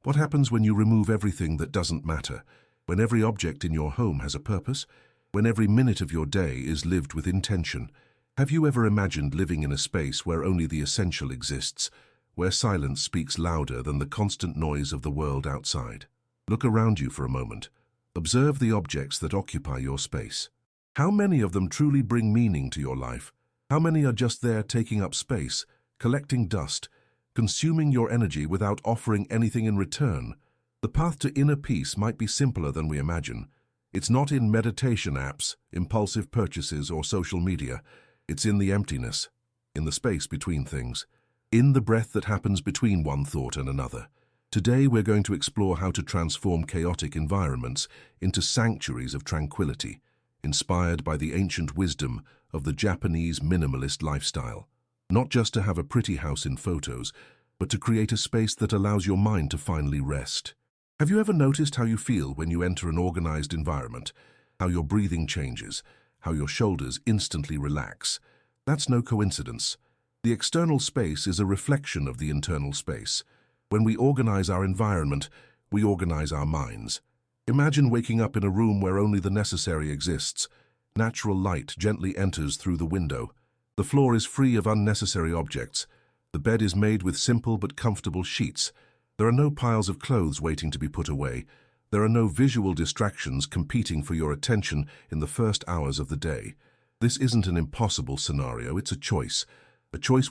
What happens when you remove everything that doesn't matter? When every object in your home has a purpose? When every minute of your day is lived with intention? Have you ever imagined living in a space where only the essential exists, where silence speaks louder than the constant noise of the world outside? Look around you for a moment. Observe the objects that occupy your space. How many of them truly bring meaning to your life? How many are just there taking up space, collecting dust, consuming your energy without offering anything in return? The path to inner peace might be simpler than we imagine. It's not in meditation apps, impulsive purchases, or social media. It's in the emptiness, in the space between things, in the breath that happens between one thought and another. Today we're going to explore how to transform chaotic environments into sanctuaries of tranquility, inspired by the ancient wisdom of the Japanese minimalist lifestyle. Not just to have a pretty house in photos, but to create a space that allows your mind to finally rest. Have you ever noticed how you feel when you enter an organized environment? How your breathing changes, how your shoulders instantly relax? That's no coincidence. The external space is a reflection of the internal space. When we organize our environment, we organize our minds. Imagine waking up in a room where only the necessary exists. Natural light gently enters through the window. The floor is free of unnecessary objects. The bed is made with simple but comfortable sheets. There are no piles of clothes waiting to be put away. There are no visual distractions competing for your attention in the first hours of the day. This isn't an impossible scenario, it's a choice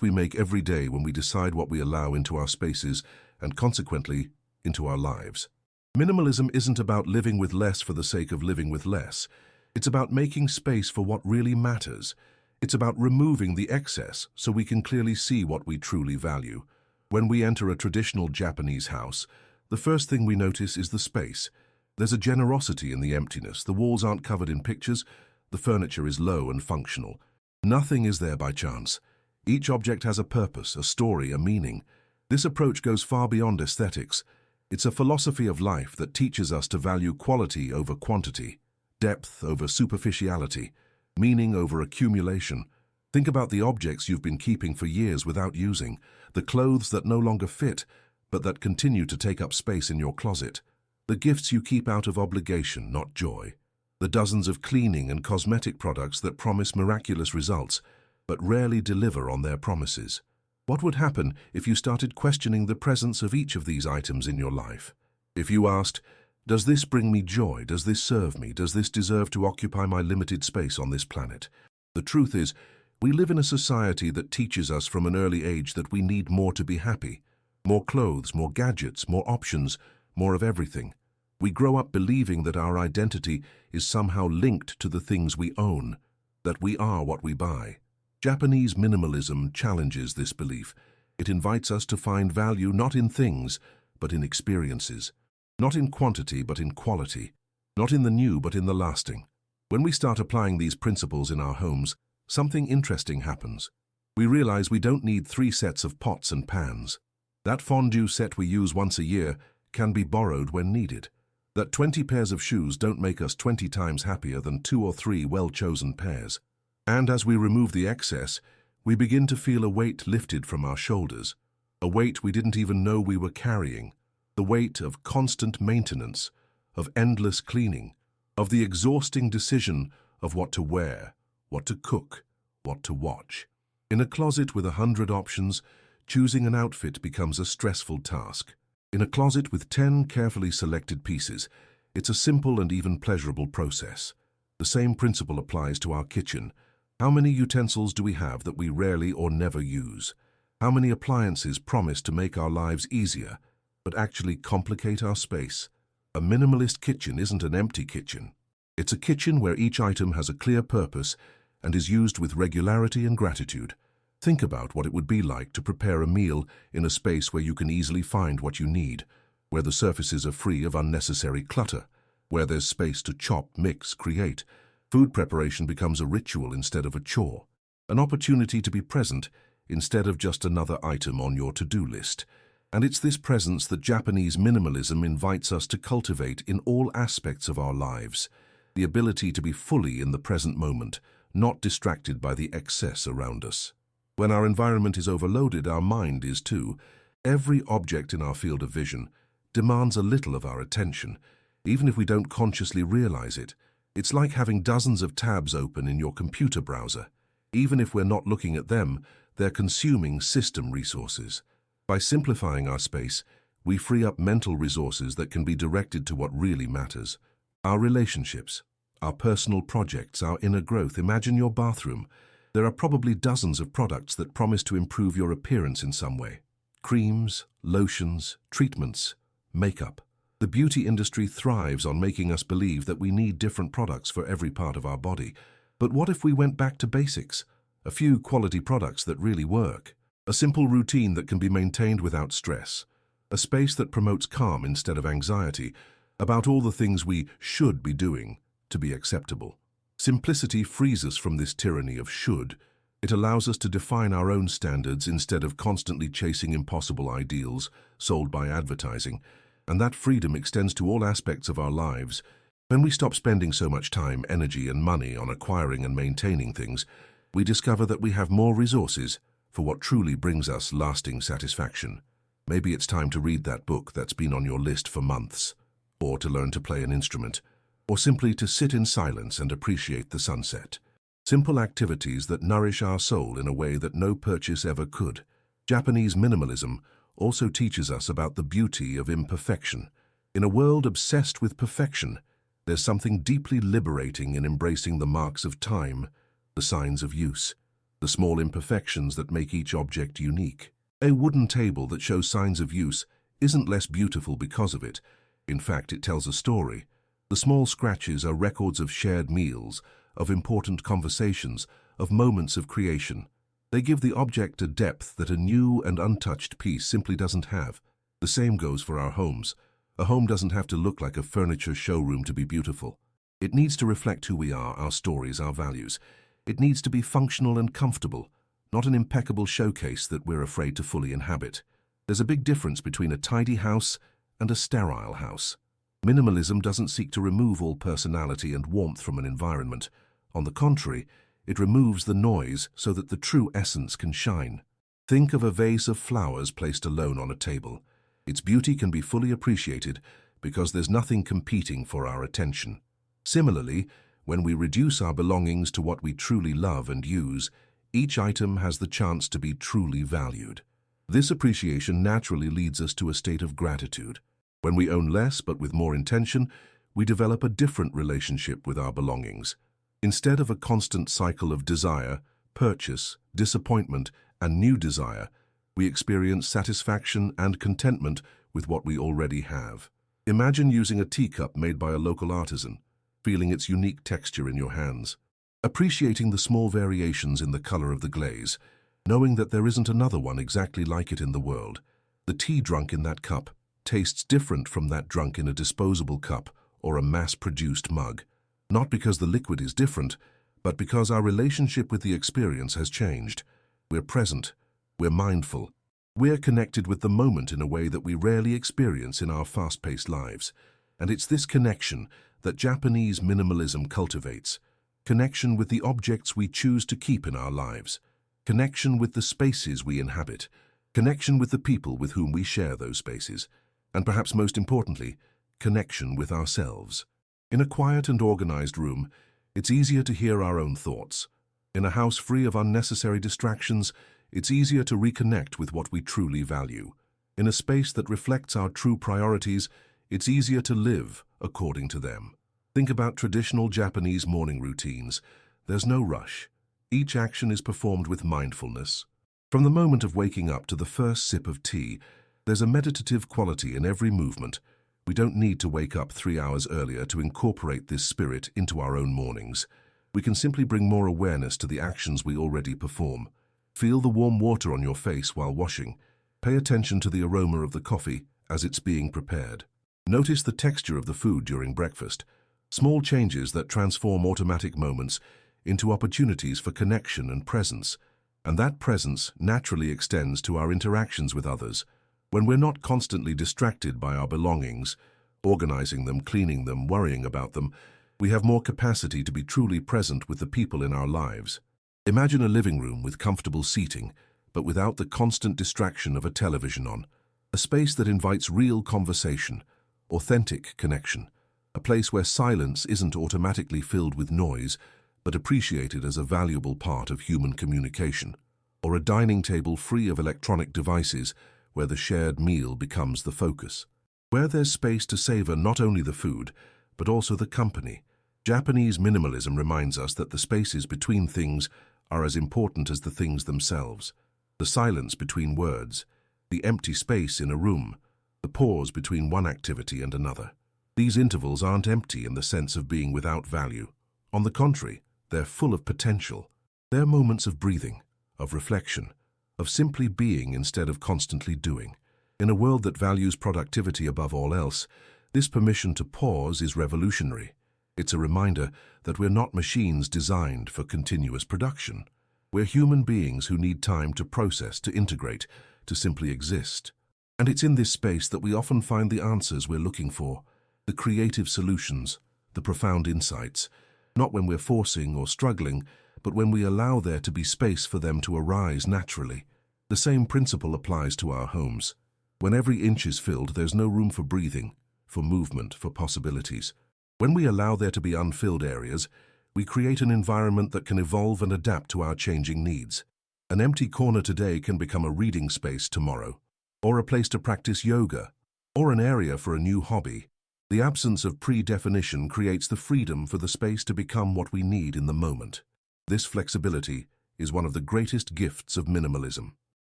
we make every day when we decide what we allow into our spaces and consequently into our lives. Minimalism isn't about living with less for the sake of living with less. It's about making space for what really matters. It's about removing the excess so we can clearly see what we truly value. When we enter a traditional Japanese house, the first thing we notice is the space. There's a generosity in the emptiness. The walls aren't covered in pictures. The furniture is low and functional. Nothing is there by chance. Each object has a purpose, a story, a meaning. This approach goes far beyond aesthetics. It's a philosophy of life that teaches us to value quality over quantity, depth over superficiality, meaning over accumulation. Think about the objects you've been keeping for years without using, the clothes that no longer fit, but that continue to take up space in your closet, the gifts you keep out of obligation, not joy, the dozens of cleaning and cosmetic products that promise miraculous results, but rarely deliver on their promises. What would happen if you started questioning the presence of each of these items in your life? If you asked, does this bring me joy? Does this serve me? Does this deserve to occupy my limited space on this planet? The truth is, we live in a society that teaches us from an early age that we need more to be happy. More clothes, more gadgets, more options, more of everything. We grow up believing that our identity is somehow linked to the things we own, that we are what we buy. Japanese minimalism challenges this belief. It invites us to find value not in things, but in experiences. Not in quantity, but in quality. Not in the new, but in the lasting. When we start applying these principles in our homes, something interesting happens. We realize we don't need 3 sets of pots and pans. That fondue set we use once a year can be borrowed when needed. That 20 pairs of shoes don't make us 20 times happier than 2 or 3 well-chosen pairs. And as we remove the excess, we begin to feel a weight lifted from our shoulders, a weight we didn't even know we were carrying, the weight of constant maintenance, of endless cleaning, of the exhausting decision of what to wear, what to cook, what to watch. In a closet with 100 options, choosing an outfit becomes a stressful task. In a closet with 10 carefully selected pieces, it's a simple and even pleasurable process. The same principle applies to our kitchen. How many utensils do we have that we rarely or never use? How many appliances promise to make our lives easier, but actually complicate our space? A minimalist kitchen isn't an empty kitchen. It's a kitchen where each item has a clear purpose and is used with regularity and gratitude. Think about what it would be like to prepare a meal in a space where you can easily find what you need, where the surfaces are free of unnecessary clutter, where there's space to chop, mix, create. Food preparation becomes a ritual instead of a chore, an opportunity to be present instead of just another item on your to-do list. And it's this presence that Japanese minimalism invites us to cultivate in all aspects of our lives, the ability to be fully in the present moment, not distracted by the excess around us. When our environment is overloaded, our mind is too. Every object in our field of vision, demands a little of our attention, even if we don't consciously realize it. It's like having dozens of tabs open in your computer browser. Even if we're not looking at them, they're consuming system resources. By simplifying our space, we free up mental resources that can be directed to what really matters. Our relationships, our personal projects, our inner growth. Imagine your bathroom. There are probably dozens of products that promise to improve your appearance in some way. Creams, lotions, treatments, makeup. The beauty industry thrives on making us believe that we need different products for every part of our body. But what if we went back to basics? A few quality products that really work. A simple routine that can be maintained without stress. A space that promotes calm instead of anxiety about all the things we should be doing to be acceptable. Simplicity frees us from this tyranny of should. It allows us to define our own standards instead of constantly chasing impossible ideals sold by advertising. And that freedom extends to all aspects of our lives. When we stop spending so much time, energy, and money on acquiring and maintaining things, we discover that we have more resources for what truly brings us lasting satisfaction. Maybe it's time to read that book that's been on your list for months, or to learn to play an instrument, or simply to sit in silence and appreciate the sunset. Simple activities that nourish our soul in a way that no purchase ever could. Japanese minimalism also teaches us about the beauty of imperfection. In a world obsessed with perfection, there's something deeply liberating in embracing the marks of time, the signs of use, the small imperfections that make each object unique. A wooden table that shows signs of use isn't less beautiful because of it. In fact, it tells a story. The small scratches are records of shared meals, of important conversations, of moments of creation. They give the object a depth that a new and untouched piece simply doesn't have. The same goes for our homes. A home doesn't have to look like a furniture showroom to be beautiful. It needs to reflect who we are, our stories, our values. It needs to be functional and comfortable, not an impeccable showcase that we're afraid to fully inhabit. There's a big difference between a tidy house and a sterile house. Minimalism doesn't seek to remove all personality and warmth from an environment. On the contrary, it removes the noise so that the true essence can shine. Think of a vase of flowers placed alone on a table. Its beauty can be fully appreciated because there's nothing competing for our attention. Similarly, when we reduce our belongings to what we truly love and use, each item has the chance to be truly valued. This appreciation naturally leads us to a state of gratitude. When we own less but with more intention, we develop a different relationship with our belongings. Instead of a constant cycle of desire, purchase, disappointment, and new desire, we experience satisfaction and contentment with what we already have. Imagine using a teacup made by a local artisan, feeling its unique texture in your hands, appreciating the small variations in the color of the glaze, knowing that there isn't another one exactly like it in the world. The tea drunk in that cup tastes different from that drunk in a disposable cup or a mass-produced mug, not because the liquid is different, but because our relationship with the experience has changed. We're present, we're mindful, we're connected with the moment in a way that we rarely experience in our fast-paced lives. And it's this connection that Japanese minimalism cultivates. Connection with the objects we choose to keep in our lives. Connection with the spaces we inhabit. Connection with the people with whom we share those spaces. And perhaps most importantly, connection with ourselves. In a quiet and organized room, it's easier to hear our own thoughts. In a house free of unnecessary distractions, it's easier to reconnect with what we truly value. In a space that reflects our true priorities, it's easier to live according to them. Think about traditional Japanese morning routines. There's no rush. Each action is performed with mindfulness. From the moment of waking up to the first sip of tea, there's a meditative quality in every movement. We don't need to wake up 3 hours earlier to incorporate this spirit into our own mornings. We can simply bring more awareness to the actions we already perform. Feel the warm water on your face while washing. Pay attention to the aroma of the coffee as it's being prepared. Notice the texture of the food during breakfast. Small changes that transform automatic moments into opportunities for connection and presence. And that presence naturally extends to our interactions with others. When we're not constantly distracted by our belongings, organizing them, cleaning them, worrying about them, we have more capacity to be truly present with the people in our lives. Imagine a living room with comfortable seating, but without the constant distraction of a television on. A space that invites real conversation, authentic connection. A place where silence isn't automatically filled with noise, but appreciated as a valuable part of human communication. Or a dining table free of electronic devices, where the shared meal becomes the focus. Where there's space to savor not only the food, but also the company. Japanese minimalism reminds us that the spaces between things are as important as the things themselves. The silence between words, the empty space in a room, the pause between one activity and another. These intervals aren't empty in the sense of being without value. On the contrary, they're full of potential. They're moments of breathing, of reflection, of simply being instead of constantly doing. In a world that values productivity above all else, this permission to pause is revolutionary. It's a reminder that we're not machines designed for continuous production. We're human beings who need time to process, to integrate, to simply exist. And it's in this space that we often find the answers we're looking for, the creative solutions, the profound insights, not when we're forcing or struggling, but when we allow there to be space for them to arise naturally. The same principle applies to our homes. When every inch is filled, there's no room for breathing, for movement, for possibilities. When we allow there to be unfilled areas, we create an environment that can evolve and adapt to our changing needs. An empty corner today can become a reading space tomorrow, or a place to practice yoga, or an area for a new hobby. The absence of pre-definition creates the freedom for the space to become what we need in the moment. This flexibility is one of the greatest gifts of minimalism.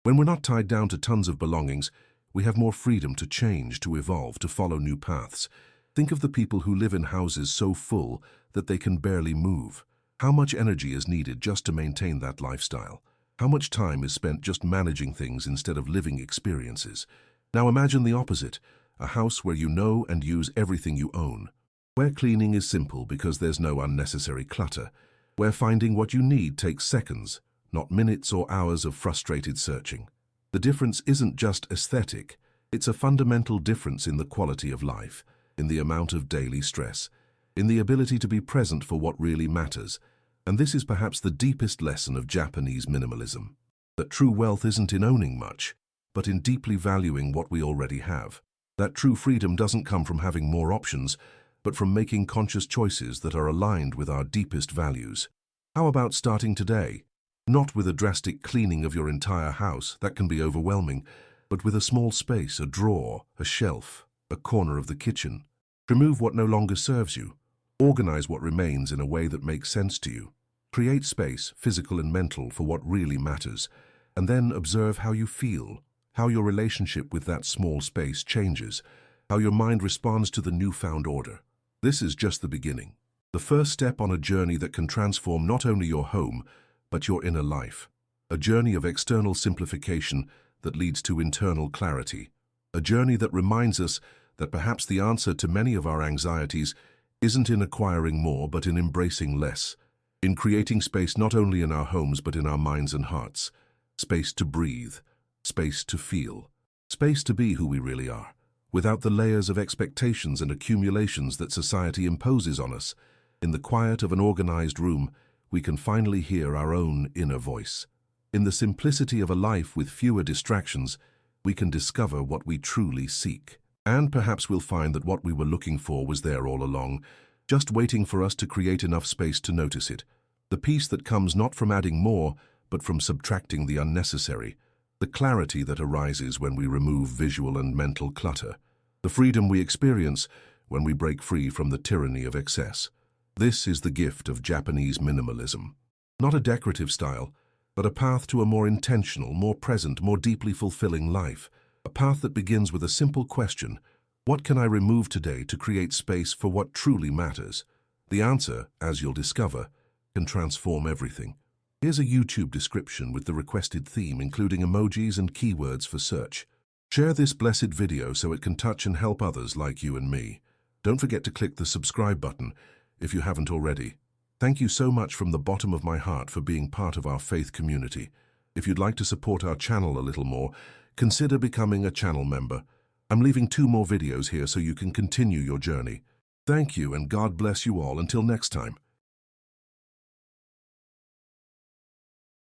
When we're not tied down to tons of belongings, we have more freedom to change, to evolve, to follow new paths. Think of the people who live in houses so full that they can barely move. How much energy is needed just to maintain that lifestyle? How much time is spent just managing things instead of living experiences? Now imagine the opposite, a house where you know and use everything you own, where cleaning is simple because there's no unnecessary clutter, where finding what you need takes seconds, not minutes or hours of frustrated searching. The difference isn't just aesthetic, it's a fundamental difference in the quality of life, in the amount of daily stress, in the ability to be present for what really matters. And this is perhaps the deepest lesson of Japanese minimalism, that true wealth isn't in owning much, but in deeply valuing what we already have. That true freedom doesn't come from having more options, but from making conscious choices that are aligned with our deepest values. How about starting today? Not with a drastic cleaning of your entire house, that can be overwhelming, but with a small space, a drawer, a shelf, a corner of the kitchen. Remove what no longer serves you. Organize what remains in a way that makes sense to you. Create space, physical and mental, for what really matters, and then observe how you feel, how your relationship with that small space changes, how your mind responds to the newfound order. This is just the beginning, the first step on a journey that can transform not only your home, but your inner life. A journey of external simplification that leads to internal clarity. A journey that reminds us that perhaps the answer to many of our anxieties isn't in acquiring more, but in embracing less, in creating space not only in our homes, but in our minds and hearts. Space to breathe, space to feel, space to be who we really are, without the layers of expectations and accumulations that society imposes on us. In the quiet of an organized room, we can finally hear our own inner voice. In the simplicity of a life with fewer distractions, we can discover what we truly seek. And perhaps we'll find that what we were looking for was there all along, just waiting for us to create enough space to notice it. The peace that comes not from adding more, but from subtracting the unnecessary. The clarity that arises when we remove visual and mental clutter. The freedom we experience when we break free from the tyranny of excess. This is the gift of Japanese minimalism. Not a decorative style, but a path to a more intentional, more present, more deeply fulfilling life. A path that begins with a simple question: what can I remove today to create space for what truly matters? The answer, as you'll discover, can transform everything. Here's a YouTube description with the requested theme, including emojis and keywords for search. Share this blessed video so it can touch and help others like you and me. Don't forget to click the subscribe button if you haven't already. Thank you so much from the bottom of my heart for being part of our faith community. If you'd like to support our channel a little more, consider becoming a channel member. I'm leaving 2 more videos here so you can continue your journey. Thank you, and God bless you all. Until next time.